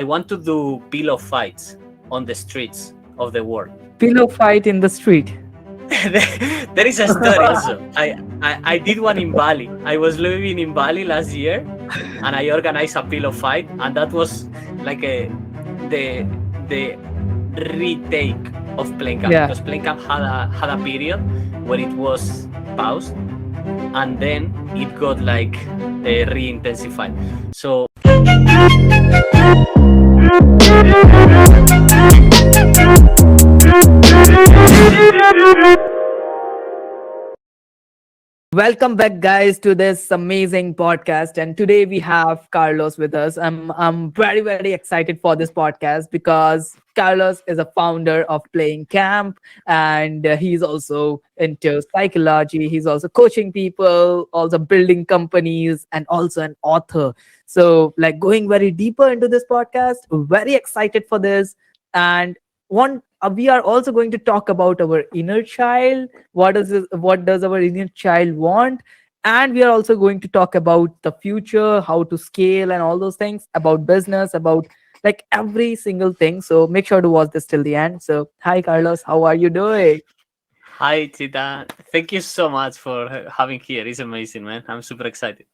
I want to do pillow fights on the streets of the world. Pillow fight in the street. There is a story also. I did one in Bali. I was living in Bali last year, and I organized a pillow fight, and that was like the retake of playing camp, Yeah. because playing camp had a period where it was paused, and then it got like re-intensified. So Welcome back, guys, to this amazing podcast. And today we have Carlos with us. I'm very excited for this podcast because Carlos is a founder of Playing Camp, and he's also into psychology. He's also coaching people, also building companies, and also an author. So, like going very deeper into this podcast, very excited for this. And one, we are also going to talk about our inner child. What does our inner child want? And we are also going to talk about the future, how to scale, and all those things, about business, about like every single thing. So make sure to watch this till the end. So hi, Carlos, how are you doing? hi Tita, thank you so much for having here. It's amazing, man. I'm super excited.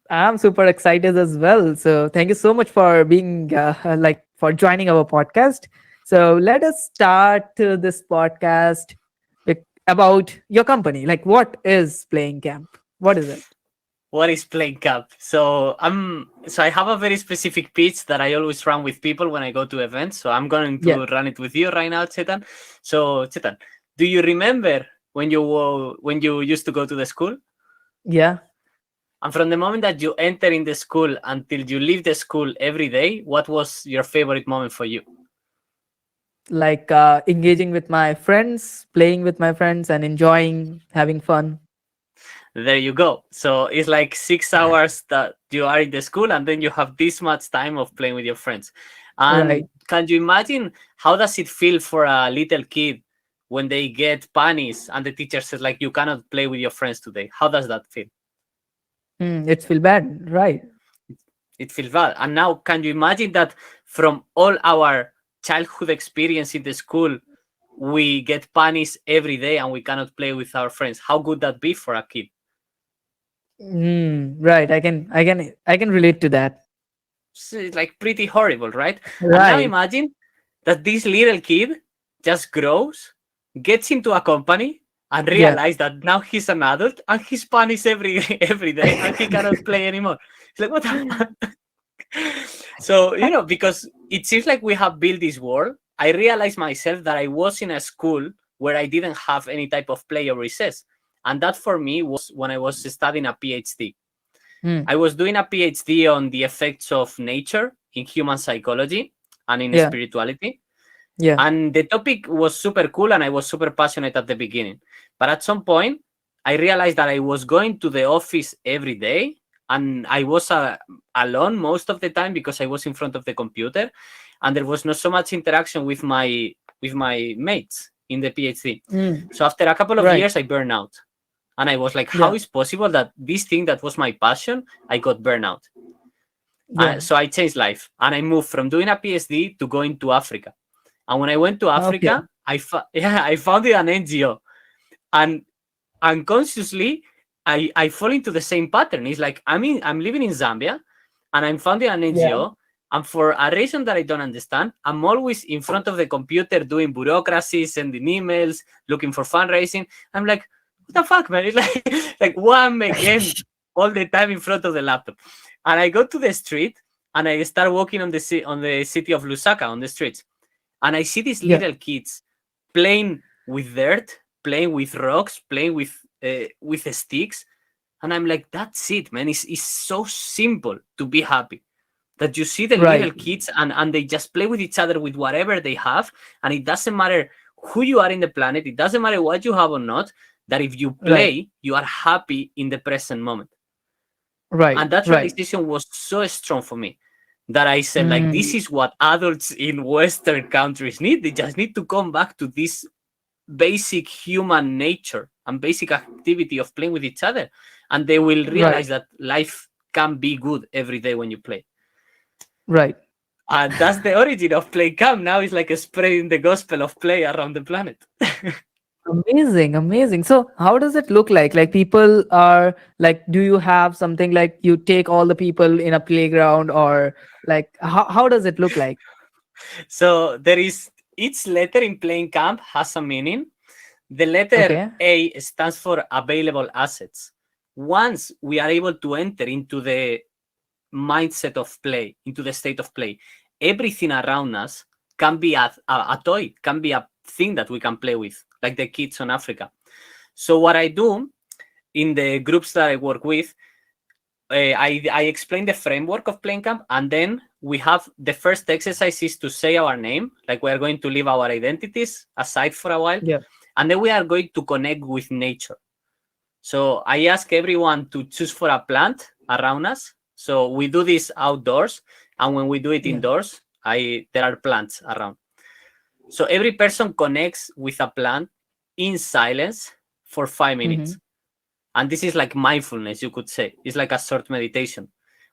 I'm super excited as well. So thank you so much for being like for joining our podcast. So let us start this podcast about your company. Like, what is Playing Camp? What is it? What is playing camp? So I have a very specific pitch that I always run with people when I go to events. So I'm going Yeah, to run it with you right now, Chetan. So Chetan, do you remember when you used to go to the school? yeah. And from the moment that you enter in the school until you leave the school every day, what was your favorite moment for you? Like engaging with my friends, playing with my friends, and enjoying having fun. There you go. So it's like 6 hours that you are in the school, and then you have this much time of playing with your friends. Right. And can you imagine how does it feel for a little kid when they get punished and the teacher says like you cannot play with your friends today? How does that feel? It's feel bad, right? It feels bad. And now can you imagine that from all our childhood experience in the school, we get punished every day and we cannot play with our friends? How would that be for a kid? Right. I can relate to that. It's like pretty horrible, right? And now Right. imagine that this little kid just grows, gets into a company, and Yeah. realize that now he's an adult and he's punished every every day and he cannot play anymore. It's like what the fuck? So because it seems like we have built this world. I realized myself that I was in a school where I didn't have any type of play or recess, and that for me was when I was studying a PhD. Hmm. I was doing a PhD on the effects of nature in human psychology and in Yeah. spirituality. Yeah. And the topic was super cool and I was super passionate at the beginning. But at some point, I realized that I was going to the office every day and I was alone most of the time because I was in front of the computer and there was not so much interaction with my mates in the PhD. Mm. So after a couple of Right. years, I burned out. And I was like, how Yeah. is possible that this thing that was my passion, I got burnout? Yeah. So I changed life and I moved from doing a PhD to going to Africa. And when I went to Okay. Africa, I founded an NGO. And unconsciously, I fall into the same pattern. It's like I'm living in Zambia and I'm founding an Yeah. NGO. And for a reason that I don't understand, I'm always in front of the computer doing bureaucracy, sending emails, looking for fundraising. I'm like, what the fuck, man? It's like, like why am I again all the time in front of the laptop? And I go to the street and I start walking on the city of Lusaka on the streets. And I see these Yeah. little kids playing with dirt, playing with rocks, playing with sticks. And I'm like, that's it, man. It's so simple to be happy that you see the little Right. kids and they just play with each other with whatever they have. And it doesn't matter who you are in the planet, it doesn't matter what you have or not, that if you Right. play, you are happy in the present moment. Right. And that Right. realization was so strong for me that I said, like, this Mm. is what adults in Western countries need. They just need to come back to this basic human nature and basic activity of playing with each other. And they will Right. realize that life can be good every day when you play. Right. And that's the origin of Play Camp. Now it's like spreading the gospel of play around the planet. Amazing, amazing. So, how does it look like? Like, people are like, do you have something like you take all the people in a playground, or like, how does it look like? So there is each letter in Playing Camp has a meaning. The letter Okay. A stands for available assets. Once we are able to enter into the mindset of play, into the state of play, everything around us can be a toy, can be a thing that we can play with, like the kids on Africa. So what I do in the groups that I work with, I explain the framework of Playing Camp, and then we have the first exercise is to say our name, like we are going to leave our identities aside for a while, Yeah. and then we are going to connect with nature. So I ask everyone to choose for a plant around us. So we do this outdoors, and when we do it Yeah. indoors, there are plants around. So every person connects with a plant in silence for 5 minutes. Mm-hmm. And this is like mindfulness, you could say. It's like a short meditation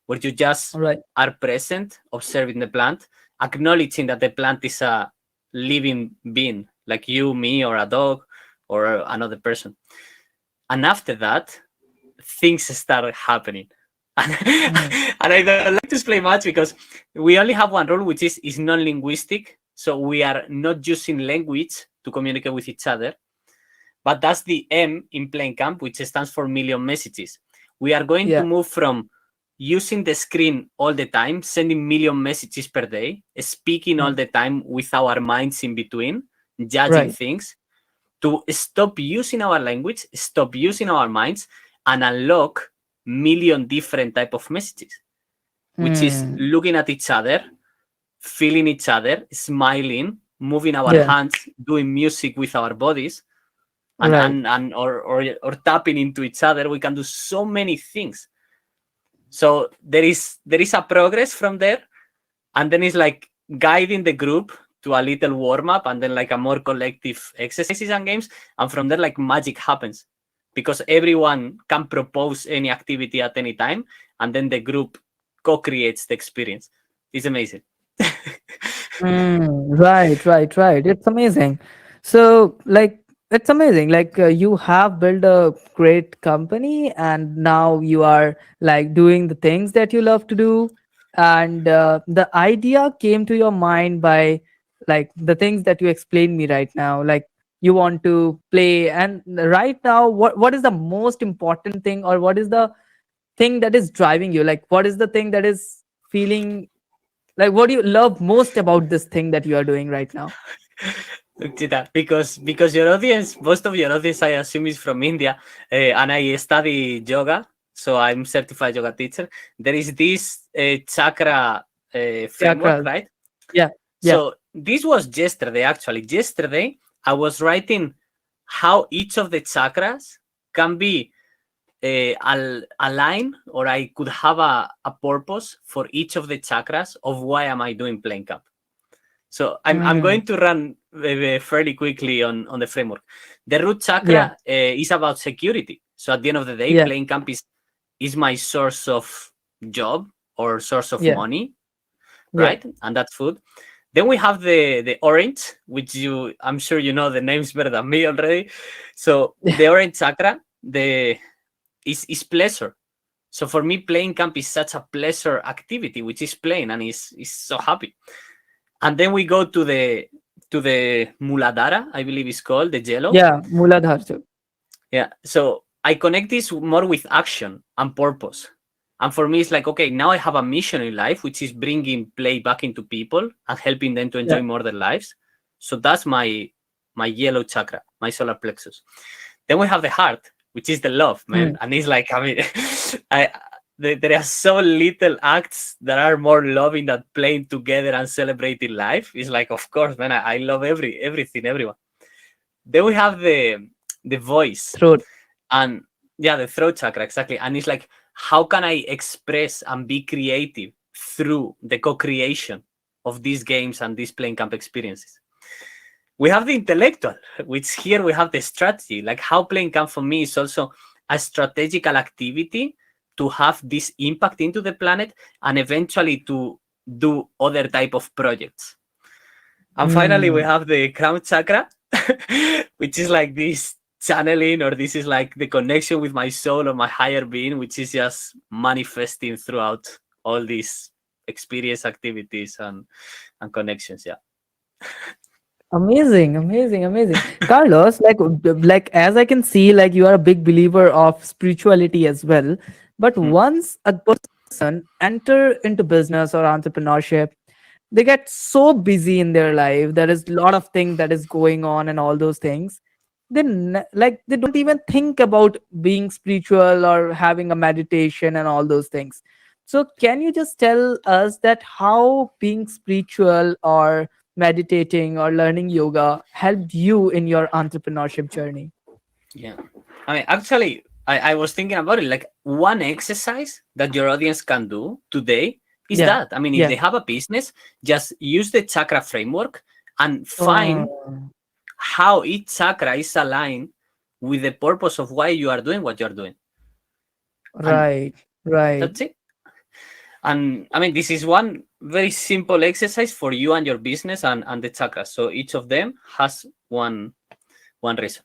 where you just All right. are present, observing the plant, acknowledging that the plant is a living being, like you, me, or a dog, or another person. And after that, things start happening. And, Mm. and I don't like to explain much because we only have one rule, which is non-linguistic. So we are not using language to communicate with each other. But that's the M in Plain Camp, which stands for million messages. We are going to Yeah. move from using the screen all the time, sending million messages per day, speaking all Mm. the time with our minds in between, judging Right. things, to stop using our language, stop using our minds, and unlock million different type of messages, which is Mm. looking at each other, feeling each other, smiling, moving our Yeah. hands, doing music with our bodies, Right. or tapping into each other. We can do so many things. So there is a progress from there, and then it's like guiding the group to a little warm up, and then like a more collective exercises and games, and from there like magic happens because everyone can propose any activity at any time, and then the group co-creates the experience. It's amazing. Mm, right, right, right. It's amazing. So, like, it's amazing. Like, you have built a great company, and now you are like doing the things that you love to do. And the idea came to your mind by like the things that you explained me right now. Like, you want to play, and right now, what is the most important thing, or what is the thing that is driving you? Like, what is the thing that is feeling like, what do you love most about this thing that you are doing right now? Look to that because your audience, most of your audience, I assume, is from India, and I study yoga, so I'm certified yoga teacher. There is this chakra framework, Chakras. right? Yeah. Yeah. So this was yesterday. Actually, yesterday I was writing how each of the chakras can be aligned, or I could have a purpose for each of the chakras of why am I doing Plain Cup. So I'm Mm, going to run fairly quickly on the framework. The root yeah. chakra is about security. So at the end of the day, Yeah. playing camp is my source of job or source of Yeah. money, Yeah. right? And that's food. Then we have the orange, which I'm sure you know the names better than me already. So the orange chakra, is pleasure. So for me, playing camp is such a pleasure activity, which is playing and is so happy. And then we go to the Muladhara, I believe it's called, the yellow. Yeah. Muladhar too. Yeah. So I connect this more with action and purpose. And for me, it's like, okay, now I have a mission in life, which is bringing play back into people and helping them to Yeah. enjoy more their lives. So that's my yellow chakra, my solar plexus. Then we have the heart, which is the love, man. Mm, And it's like, I mean, I there are so little acts that are more loving than playing together and celebrating life. It's like, of course, man, I love everything, everyone. Then we have the voice, throat. and yeah, the throat chakra, exactly. And it's like, how can I express and be creative through the co-creation of these games and these playing camp experiences? We have the intellectual, which here we have the strategy. Like how playing camp for me is also a strategical activity to have this impact into the planet and eventually to do other type of projects. And finally, we Mm. have the crown chakra, which is like this channeling, or this is like the connection with my soul or my higher being, which is just manifesting throughout all these experience activities and connections. Yeah. Amazing, amazing, amazing. Carlos, like as I can see, like you are a big believer of spirituality as well. But Hmm. once a person enter into business or entrepreneurship, they get so busy in their life. There is a lot of things that is going on and all those things. Then like they don't even think about being spiritual or having a meditation and all those things. So can you just tell us that how being spiritual or meditating or learning yoga helped you in your entrepreneurship journey? Yeah. I mean, actually, I was thinking about it. Like, one exercise that your audience can do today is Yeah. that. I mean, if Yeah. they have a business, just use the chakra framework and Uh, find how each chakra is aligned with the purpose of why you are doing what you're doing. And right. Right. that's it. And I mean, this is one very simple exercise for you and your business and the chakras. So each of them has one reason.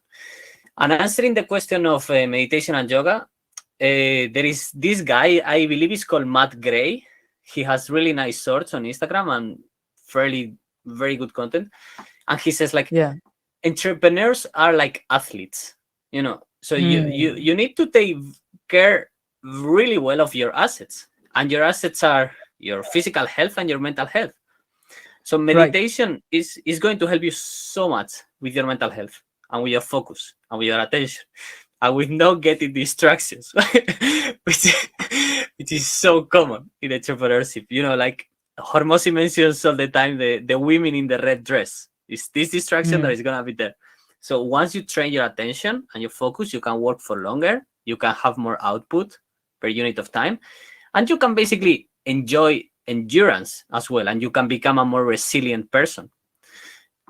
And answering the question of meditation and yoga, there is this guy, I believe he's called Matt Gray. He has really nice shorts on Instagram and fairly very good content. And he says like Yeah. entrepreneurs are like athletes, you know. So Hmm. you need to take care really well of your assets. And your assets are your physical health and your mental health. So Right. meditation is going to help you so much with your mental health and with your focus and with your attention and with not getting distractions, which is so common in entrepreneurship. You know, like Hormozy mentions all the time, the women in the red dress. It's this distraction that Hmm. is gonna be there. So once you train your attention and your focus, you can work for longer. You can have more output per unit of time, and you can basically enjoy endurance as well, and you can become a more resilient person.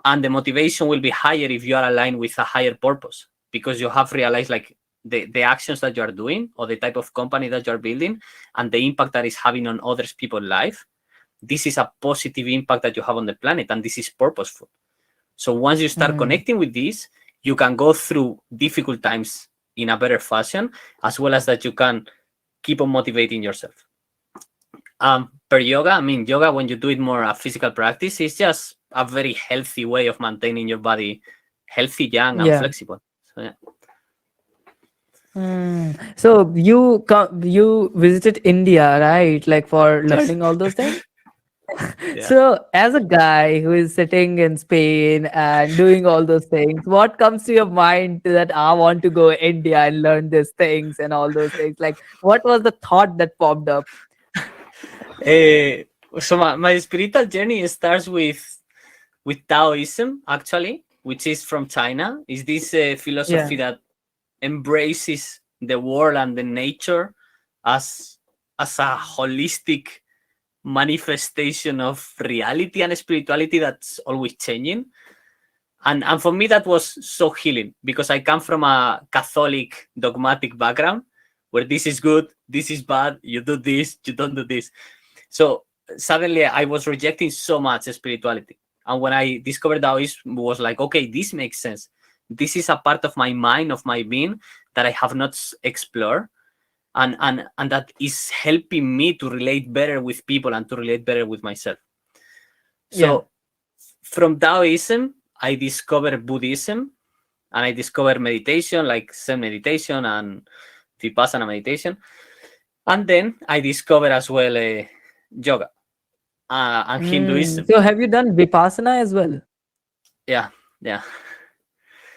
And the motivation will be higher if you are aligned with a higher purpose, because you have realized like the actions that you are doing or the type of company that you are building and the impact that is having on others people's life. This is a positive impact that you have on the planet, and this is purposeful. So once you start Hmm. connecting with this, you can go through difficult times in a better fashion, as well as that you can keep on motivating yourself. Per yoga, I mean, yoga, when you do it more a physical practice, is just a very healthy way of maintaining your body healthy, young, and Yeah. flexible. So yeah, Hmm. So you visited India, right? Like for yes, learning all those things. yeah. So, as a guy who is sitting in Spain and doing all those things, what comes to your mind that I want to go India and learn these things and all those things? Like, what was the thought that popped up? Eh, so my spiritual journey starts with Taoism, actually, which is from China. Is this Yeah. philosophy that embraces the world and the nature as a holistic manifestation of reality and spirituality that's always changing. And for me, that was so healing because I come from a Catholic dogmatic background where this is good, this is bad, you do this, you don't do this. So suddenly I was rejecting so much spirituality. And when I discovered Taoism, was like, okay, this makes sense. This is a part of my mind, of my being that I have not explored. And that is helping me to relate better with people and to relate better with myself. Yeah. So from Taoism, I discovered Buddhism and I discovered meditation, like Zen meditation and Vipassana meditation. And then I discovered as well yoga and Hinduism. So, have you done Vipassana as well? Yeah, yeah.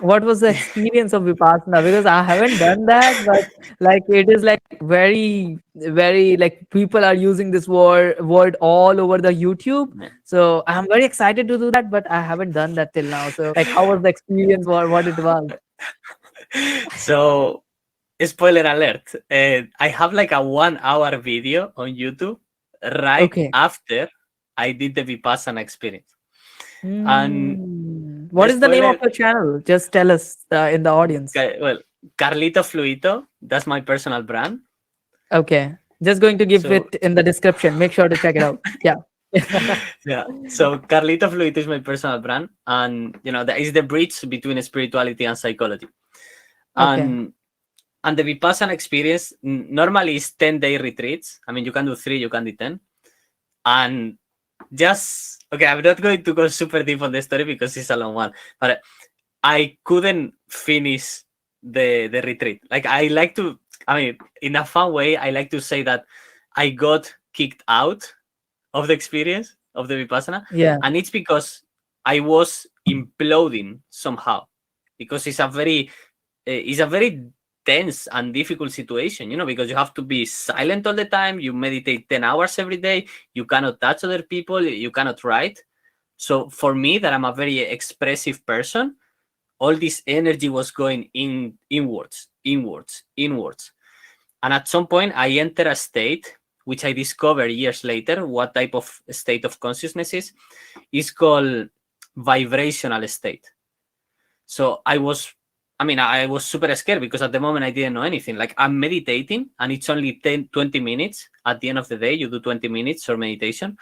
What was the experience of Vipassana? Because I haven't done that, but like it is like very, very like people are using this word all over the YouTube. Yeah. So I'm very excited to do that, but I haven't done that till now. So like, how was the experience? What it was? So, spoiler alert, I have like a 1 hour video on YouTube right Okay. after I did the Vipassana experience. And What is the name of spoiler, your channel? Just tell us in the audience. well, Carlito Fluito, that's my personal brand. Okay. Just going to give So it in the description. Make sure to check it out. Yeah. Yeah. So Carlito Fluid is my personal brand, and that is the bridge between spirituality and psychology. Okay. And the Vipassana experience normally is 10-day retreats. I mean, you can do 3, you can do 10. And just, okay, I'm not going to go super deep on the story because it's a long one, but I couldn't finish the retreat. Like, I mean, in a fun way, I like to say that I got kicked out of the experience of the Vipassana. Yeah. And it's because I was imploding somehow, because it's a very tense and difficult situation, because you have to be silent all the time. You meditate 10 hours every day. You cannot touch other people. You cannot write. So for me, that I'm a very expressive person, all this energy was going inwards, inwards, inwards. And at some point, I enter a state which I discovered years later what type of state of consciousness is. It's called vibrational state. So I was super scared because at the moment I didn't know anything. Like, I'm meditating and it's only 10, 20 minutes. At the end of the day, you do 20 minutes or meditation.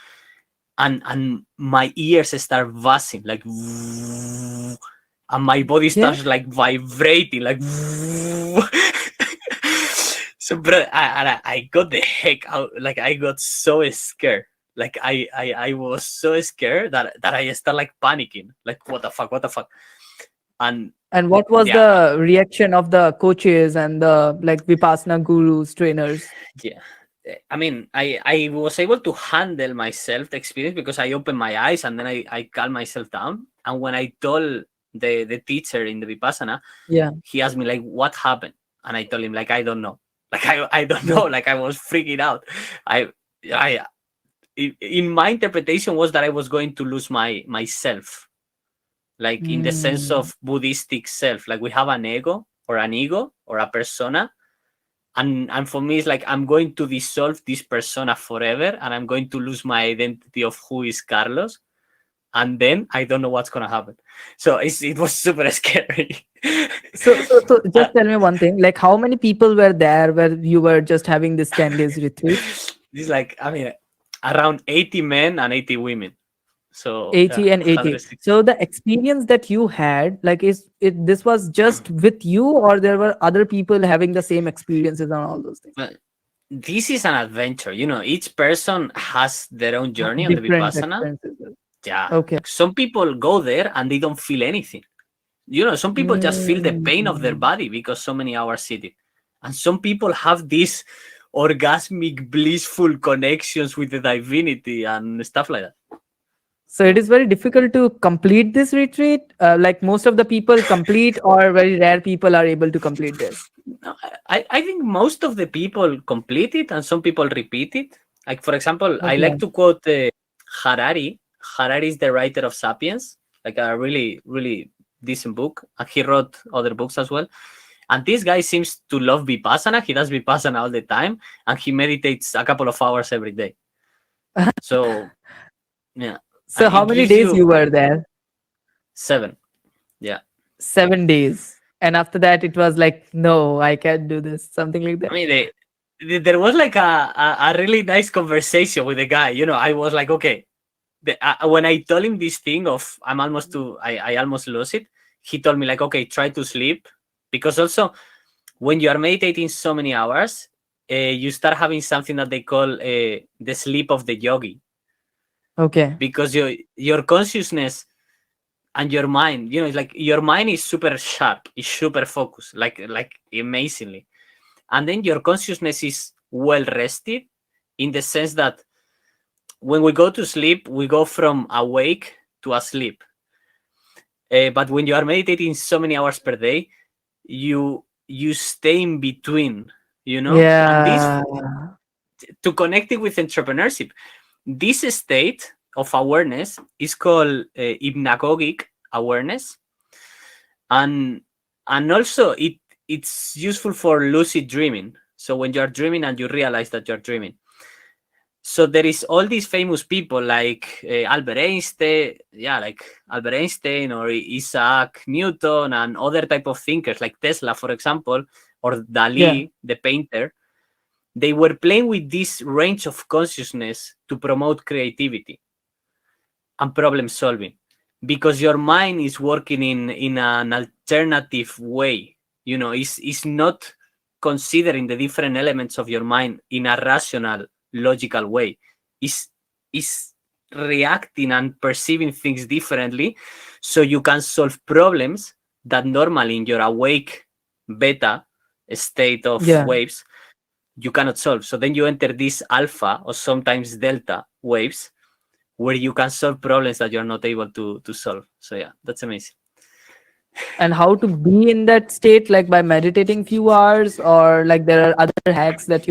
And my ears start buzzing, like, and my body Yeah. starts like vibrating, like. So, bro, I got the heck out. Like, I got so scared. Like, I was so scared that I start like panicking. Like, what the fuck? What the fuck? And And what was yeah, the reaction of the coaches and the like Vipassana gurus, trainers? yeah. I mean, I was able to handle myself the experience because I opened my eyes and then I calmed myself down. And when I told the teacher in the Vipassana, Yeah. he asked me like, what happened? And I told him like, I don't know. Like, I don't Yeah. know. Like, I was freaking out. I I in my interpretation was that I was going to lose myself, like in the sense Mm. of Buddhistic self. Like, we have an ego or a persona, and for me it's like I'm going to dissolve this persona forever, and I'm going to lose my identity of who is Carlos, and then I don't know what's gonna happen. So it was super scary. So Uh, just tell me one thing, like how many people were there where you were just having this 10 days retreat? this, like, I mean, around 80 men and 80 women. So yeah, 80 and 80. 160. So the experience that you had, like, is it this was just with you, or there were other people having the same experiences and all those things? But this is an adventure. Each person has their own journey on the Different Vipassana. experiences. Yeah. Okay. Some people go there and they don't feel anything. Some people just feel the pain of their Mm. body because so many hours sitting. And some people have these orgasmic, blissful connections with the divinity and stuff like that. So it is very difficult to complete this retreat. Like most of the people complete, or very rare people are able to complete this. No, I think most of the people complete it and some people repeat it. Like, for example, I like Okay. to quote Harari. Harari is the writer of Sapiens, like a really, really decent book. And he wrote other books as well. And this guy seems to love Vipassana. He does Vipassana all the time and he meditates a couple of hours every day. So, yeah. So And it how many gives days you you were there? 7. Yeah. 7 days. And after that, it was like, no, I can't do this. Something like I that. mean, there was like a really nice conversation with the guy. I was like, okay, when I told him this thing of I almost lost it, he told me like, okay, try to sleep, because also when you are meditating so many hours, you start having something that they call the sleep of the yogi, Okay. because your consciousness and your mind, it's like your mind is super sharp, is super focused, like amazingly, and then your consciousness is well rested, in the sense that when we go to sleep, we go from awake to asleep. But when you are meditating so many hours per day, you stay in between, and this, Yeah. to connect it with entrepreneurship, this state of awareness is called hypnagogic awareness, and also it's useful for lucid dreaming. So when you're dreaming and you realize that you're dreaming. So there is all these famous people like Albert Einstein or Isaac Newton and other type of thinkers like Tesla, for example, or Yeah. Dali, the painter. they were playing with this range of consciousness to promote creativity and problem solving, because your mind is working in an alternative way. It's not considering the different elements of your mind in a rational, logical way. It's reacting and perceiving things differently, so you can solve problems that normally in your awake beta state of Yeah. waves you cannot solve. So then you enter this alpha or sometimes delta waves, where you can solve problems that you're not able to solve. So yeah, that's amazing. And how to be in that state, like by meditating few hours, or like there are other hacks that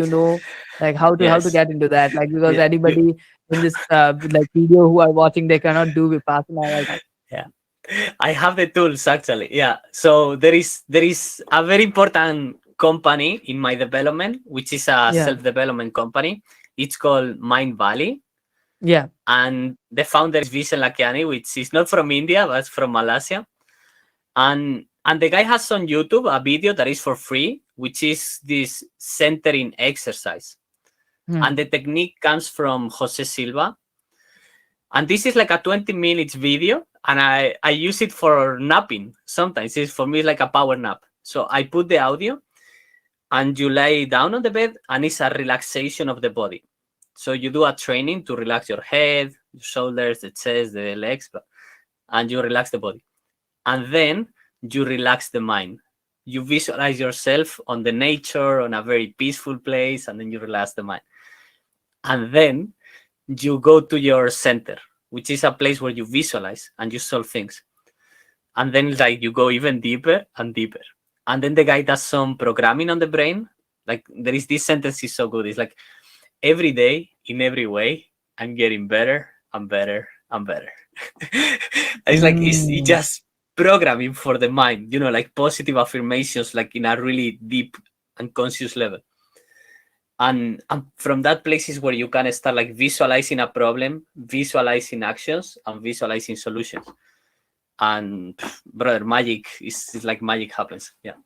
like how to Yes. get into that, like because Yeah. anybody in this like video who are watching, they cannot do Vipassana right now. Yeah. I have the tools actually. Yeah. So there is a very important company in my development, which is a Yeah. self-development company. It's called Mind Valley. Yeah. And the founder is Vishen Lakiani, which is not from India, but from Malaysia. And the guy has on YouTube a video that is for free, which is this centering exercise. And Hmm. the technique comes from Jose Silva. And this is like a 20 minutes video, and I use it for napping. Sometimes it's for me like a power nap. So I put the audio, and you lay down on the bed, and it's a relaxation of the body. So you do a training to relax your head, your shoulders, the chest, the legs, and you relax the body. And then you relax the mind. You visualize yourself on the nature, on a very peaceful place, and then you relax the mind. And then you go to your center, which is a place where you visualize and you solve things. And then like you go even deeper and deeper. And then the guy does some programming on the brain. Like there is this sentence is so good. It's like every day, in every way, I'm getting better and better and better. It's like it's Mm. just programming for the mind, like positive affirmations, like in a really deep and conscious level. And from that place is where you can start like visualizing a problem, visualizing actions, and visualizing solutions. And brother, magic is like magic happens. Yeah.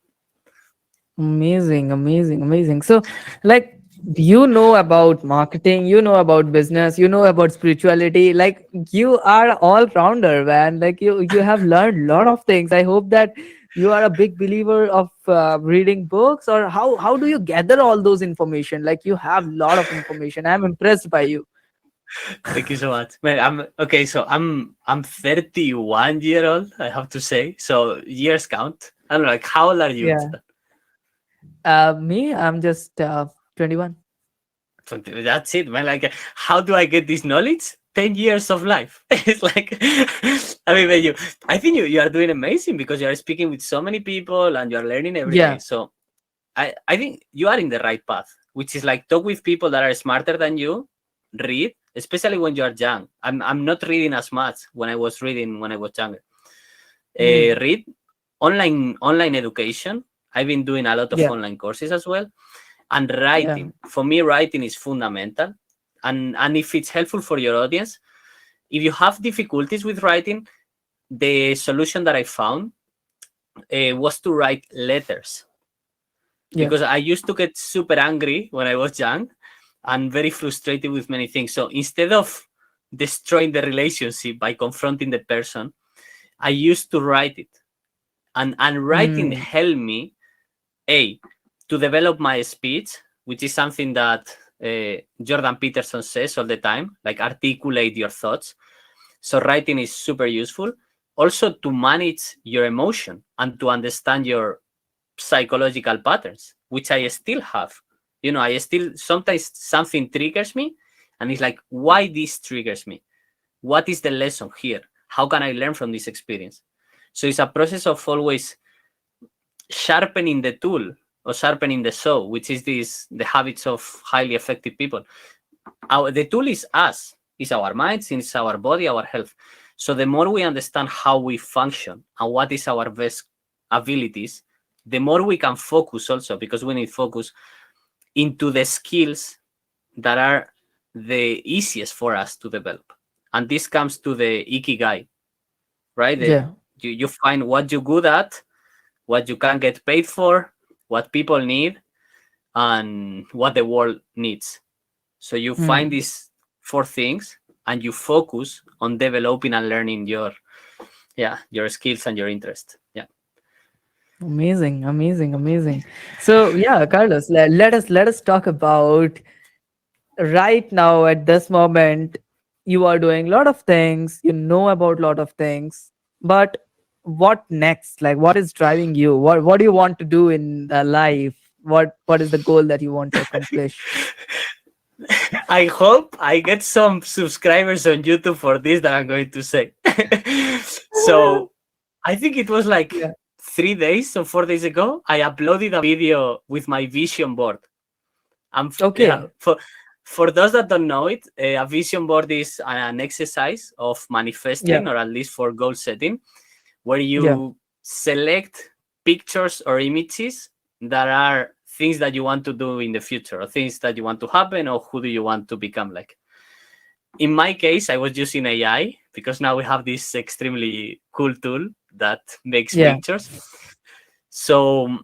Amazing, amazing, amazing. So, like, you know about marketing, you know about business, you know about spirituality. Like, you are all rounder, man. Like, you have learned a lot of things. I hope that you are a big believer of reading books, or how do you gather all those information? Like, you have a lot of information. I'm impressed by you. Thank you so much, man. I'm okay. So I'm 31 year old. I have to say. So years count. I don't know. Like, how old are you? Yeah. Me, I'm just 21. That's it, man. Like, how do I get this knowledge? 10 years of life. It's like, I mean, when I think you are doing amazing, because you are speaking with so many people and you are learning every day. Yeah. So I think you are in the right path, which is like talk with people that are smarter than you, read, especially when you are young. I'm not reading as much when I was reading when I was younger. Hmm. Read online education. I've been doing a lot of Yeah. online courses as well. And Yeah. writing, for me, writing is fundamental. And if it's helpful for your audience, if you have difficulties with writing, the solution that I found was to write letters, Yeah. because I used to get super angry when I was young and very frustrated with many things. So instead of destroying the relationship by confronting the person, I used to write it. And writing Hmm. helped me, A, to develop my speech, which is something that Jordan Peterson says all the time, like articulate your thoughts. So writing is super useful. Also to manage your emotion and to understand your psychological patterns, which I still have. I still sometimes something triggers me, and it's like, why this triggers me? What is the lesson here? How can I learn from this experience? So it's a process of always sharpening the tool or sharpening the saw, which is the habits of highly effective people. The tool is us, is our minds, it's our body, our health. So the more we understand how we function and what is our best abilities, the more we can focus also, because we need focus into the skills that are the easiest for us to develop. And this comes to the ikigai, right? Yeah. You find what you're good at, what you can get paid for, what people need, and what the world needs. So you find Hmm. these four things and you focus on developing and learning your skills and your interest. Yeah. Amazing, amazing, amazing. So yeah, Carlos, let us talk about right now at this moment. You are doing a lot of things, you know about a lot of things, but what next? Like, what is driving you? What do you want to do in life? What is the goal that you want to accomplish? I hope I get some subscribers on YouTube for this that I'm going to say. So I think it was like Yeah. 3 days or 4 days ago. I uploaded a video with my vision board. Yeah, Okay. for those that don't know it, a vision board is an exercise of Yeah. manifesting, or at least for goal setting, where Yeah. you select pictures or images that are things that you want to do in the future, or things that you want to happen, or who do you want to become like. In my case, I was using AI because now we have this extremely cool tool that makes Yeah. pictures. So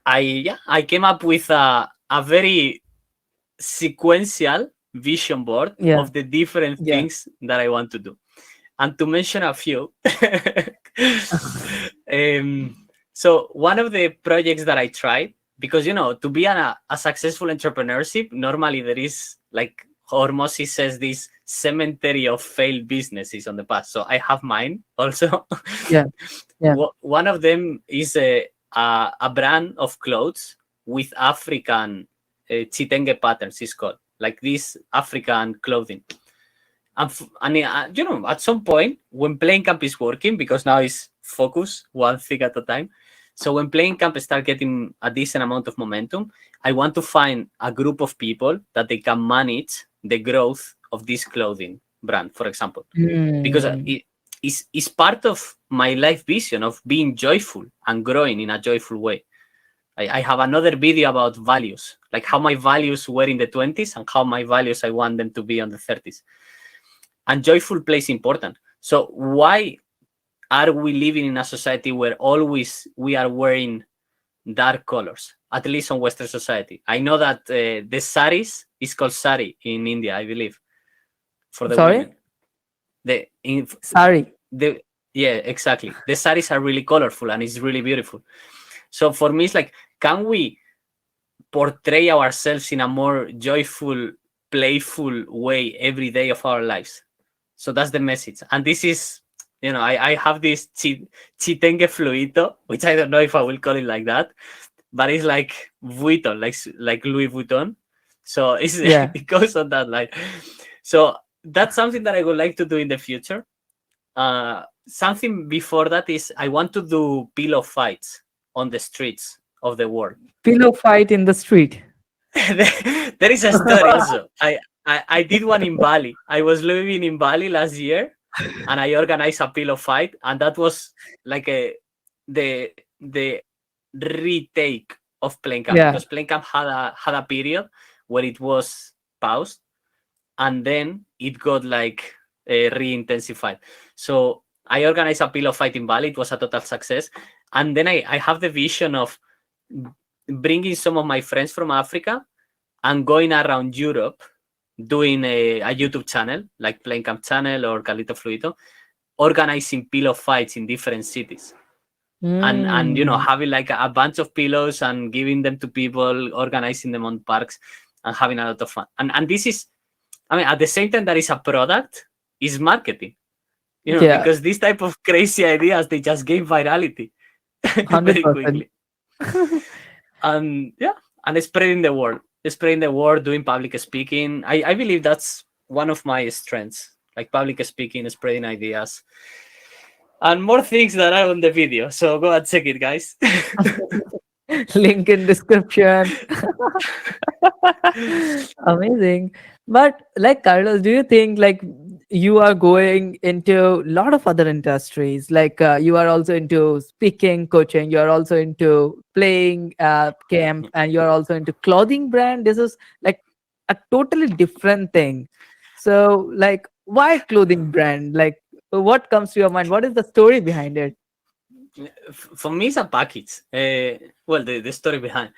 I came up with a very sequential vision board Yeah. of the different Yeah. things that I want to do. And to mention a few, so one of the projects that I tried, because to be a successful entrepreneurship, normally there is, like Hormozy says, this cemetery of failed businesses on the past. So I have mine also. Yeah. Yeah. One of them is a brand of clothes with African chitenge patterns, is called, like this African clothing. And at some point when playing camp is working, because now it's focus one thing at a time. So when playing camp start getting a decent amount of momentum, I want to find a group of people that they can manage the growth of this clothing brand, for example, because Hmm. it's part of my life vision of being joyful and growing in a joyful way. I have another video about values, like how my values were in the 20s and how my values I want them to be on the 30s. And joyful plays important. So why are we living in a society where always we are wearing dark colors? At least on Western society, I know that the saris is called sari in India, I believe, for the Sorry. women. The in Sorry. the Yeah, exactly. The saris are really colorful and it's really beautiful. So for me, it's like, can we portray ourselves in a more joyful, playful way every day of our lives? So that's the message. And this is, I have this chitenge fluito, which I don't know if I will call it like that, but it's like Vuitton, like Louis Vuitton. So Yeah. it goes on that line. So that's something that I would like to do in the future. Something before that is I want to do pillow fights on the streets of the world. Pillow fight in the street. There is a story also. I did one in Bali. I was living in Bali last year, and I organized a pillow fight, and that was like the retake of playing camp, Yeah. because playing camp had a period where it was paused, and then it got like re-intensified. So I organized a pillow fight in Bali. It was a total success, and then I have the vision of bringing some of my friends from Africa and going around Europe doing a YouTube channel like Playing Camp channel or Calito Fluido, organizing pillow fights in different cities. And Mm. having like a bunch of pillows and giving them to people, organizing them on parks and having a lot of fun. And this is, I mean, at the same time that is a product, is marketing, Yeah. because this type of crazy ideas, they just gain virality very 100%. quickly. And yeah, and spreading the word, doing public speaking. I believe that's one of my strengths, like public speaking, spreading ideas, and more things that are on the video. So go and check it, guys. Link in description. Amazing. But like Carlos, do you think like you are going into a lot of other industries? Like you are also into speaking, coaching. You are also into playing camp, and you are also into clothing brand. This is like a totally different thing. So like, why clothing brand? Like, what comes to your mind? What is the story behind it? For me, it's a package. Well, the story behind.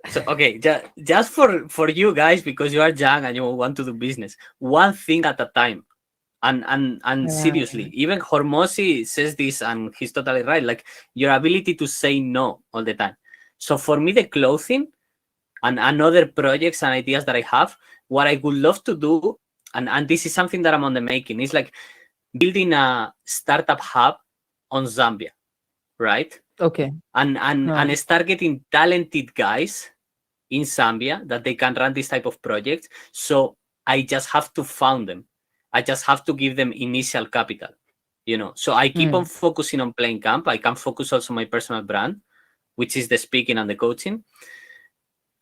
So okay, just for you guys, because you are young and you want to do business, one thing at a time. And Yeah. seriously, even Hormozy says this, and he's totally right. Like your ability to say no all the time. So for me, the clothing and other projects and ideas that I have, what I would love to do, and this is something that I'm on the making, is like building a startup hub on Zambia, right? Okay. And start getting talented guys in Zambia that they can run this type of projects. So I just have to found them. I just have to give them initial capital, So I keep on Hmm. focusing on playing camp. I can focus also my personal brand, which is the speaking and the coaching,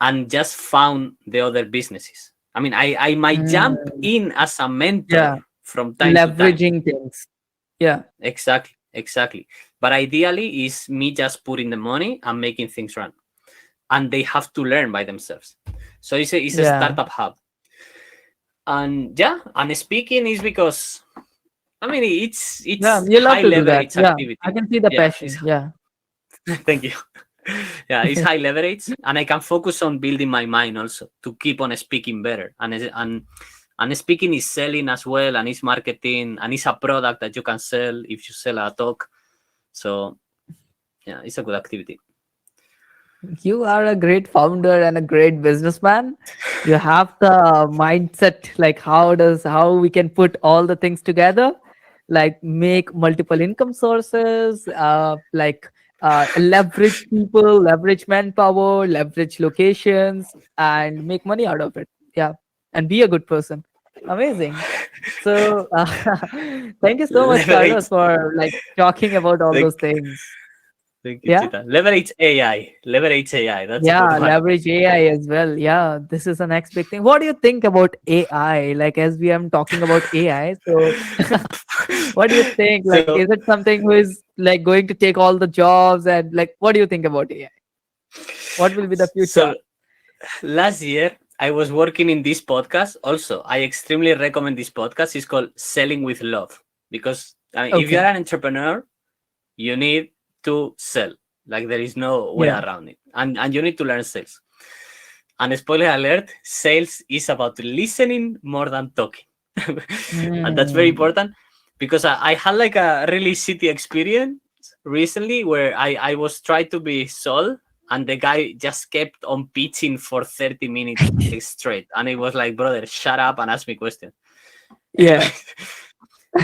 and just found the other businesses. I mean, I might jump Hmm. in as a mentor Yeah. from time to time. Leveraging things. Yeah. Exactly, exactly. But ideally is me just putting the money and making things run. And they have to learn by themselves. So it's a Yeah. startup hub. And yeah, and speaking is because I mean Yeah. it's You love high to do that. leverage Yeah. I activity. can see the Yeah, passion. Yeah. thank you. Yeah, it's high leverage, and I can focus on building my mind also to keep on speaking better. And speaking is selling as well, and it's marketing, and it's a product that you can sell if you sell a talk. So yeah, it's a good activity. You are a great founder and a great businessman. You have the mindset, like how we can put all the things together, like make multiple income sources, leverage people, leverage manpower, leverage locations, and make money out of it. Yeah, and be a good person. Amazing. So, thank you so much, Carlos, Leverage. for like talking about all those Thank, things. thank you, Yeah. Chita. Leverage AI. Leverage AI. That's a good Yeah, one. leverage AI as well. Yeah, this is the next big thing. What do you think about AI? Like, as we are talking about AI, so what do you think? Like, So is it something who is like going to take all the jobs? And like, what do you think about AI? What will be the future? so last year I was working in this podcast. Also, I extremely recommend this podcast. It's called Selling with Love because I mean, if you're Okay. an entrepreneur, you need to sell. Like there is no way Yeah. around it, and you need to learn sales. And spoiler alert, sales is about listening more than talking. And that's very Mm. important because I had like a really shitty experience recently where I was trying to be sold and the guy just kept on pitching for 30 minutes straight. And it was like, brother, shut up and ask me questions. Yeah.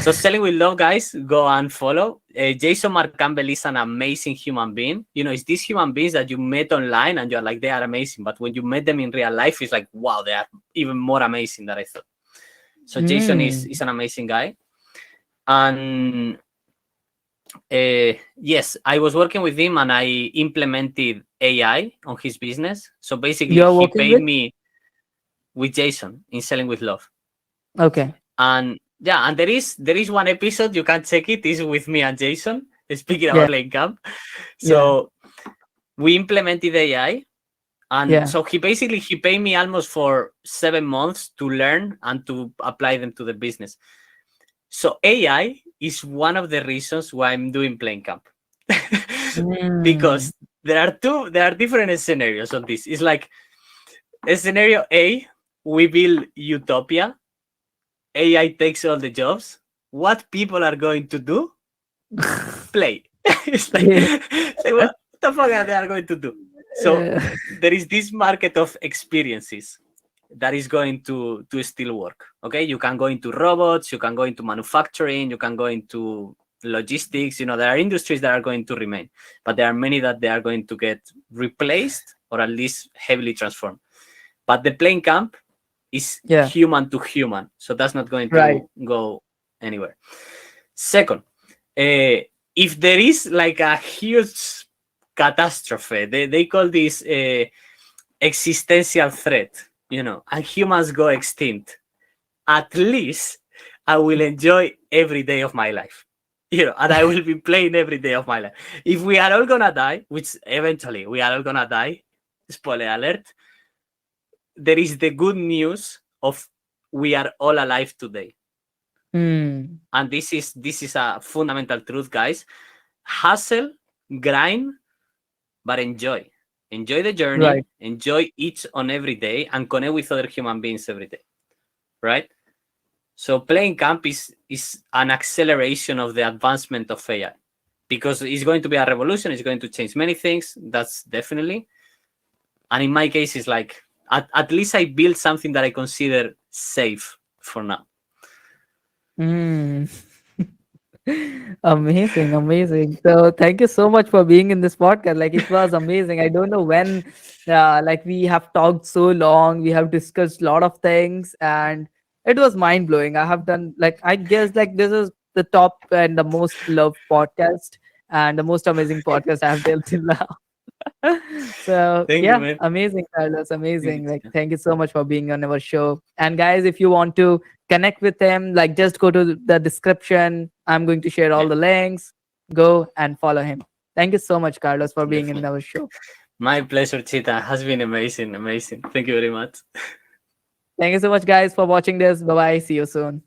So selling with love, guys, go and follow. Jason Mark Campbell is an amazing human being. It's these human beings that you met online and you're like, they are amazing. But when you met them in real life, it's like, wow, they are even more amazing than I thought. So Jason is Mm. an amazing guy. And yes, I was working with him and I implemented AI on his business. So basically, You're he working paid with? me with Jason in selling with love. Okay. And yeah, and there is one episode you can check it. Is with me and Jason speaking Yeah. about playing camp. Yeah. So we implemented AI, and Yeah. so he paid me almost for 7 months to learn and to apply them to the business. So AI is one of the reasons why I'm doing playing camp. Mm. Because there are different scenarios on this. It's like scenario A, we build utopia, AI takes all the jobs. What people are going to do? Play. Yeah. It's like what the fuck are they going to do? So there is this market of experiences that is going to still work. Okay, you can go into robots, you can go into manufacturing, you can go into logistics. There are industries that are going to remain, but there are many that they are going to get replaced or at least heavily transformed. But the plane camp is Yeah. human to human, so that's not going Right. to go anywhere. Second, if there is like a huge catastrophe, they call this existential threat, and humans go extinct, at least I will enjoy every day of my life. And I will be playing every day of my life. If we are all gonna die, which eventually we are all gonna die, spoiler alert, there is the good news of we are all alive today. Mm. And this is a fundamental truth, guys. Hustle, grind, but enjoy. enjoy the journey, Right. enjoy each on every day, and connect with other human beings every day, right? So playing camp is an acceleration of the advancement of AI because it's going to be a revolution. It's going to change many things. That's definitely. And in my case, it's like at least I built something that I consider safe for now. Mm. Amazing, amazing. So thank you so much for being in this podcast. Like it was amazing. I don't know when like we have talked so long, we have discussed a lot of things and it was mind blowing. I have done like I guess like this is the top and the most loved podcast and the most amazing podcast I have built till now. So Thank you, yeah, man. amazing, Carlos, Thank you. amazing. Like Tina. thank you so much for being on our show. And guys, if you want to connect with him, like just go to the description. I'm going to share all Yeah, the links. Go and follow him. Thank you so much, Carlos, for being in definitely. our show. My pleasure, Chita. Has been amazing, amazing. Thank you very much. Thank you so much, guys, for watching this. Bye bye. See you soon.